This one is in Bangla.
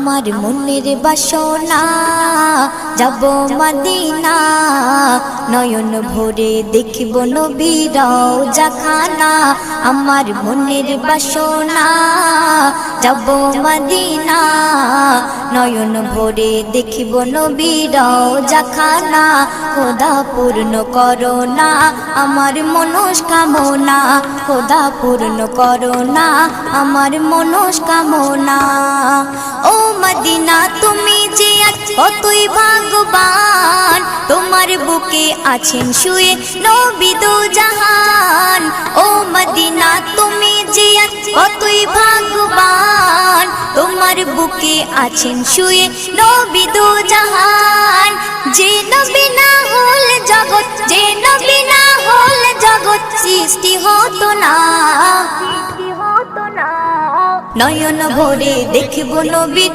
আমার মনের বাসনা যাব মদিনা, নয়ন ভরে দেখিব নবীর রওজাখানা। আমার মনের বাসনা যাব মদিনা, নয়ন ভরে দেখিব নবীর রওজাখানা। খোদা পূর্ণ করো না আমার মনস্কামনা, খোদা পূর্ণ করো না আমার মনস্কামনা। ও মদিনা তুমি যে কতই ভাগ্যবান, তোমার বুকে আছেন শুয়ে নবী দো জাহান। ও মদিনা তুমি যে কতই ভাগ্যবান, তোমার বুকে আছেন শুয়ে নবী দো জাহান। যে নবী না হল জগৎ, যে নবী না হল জগৎ সৃষ্টি হতো না। নয়ন ভরে দেখব নবী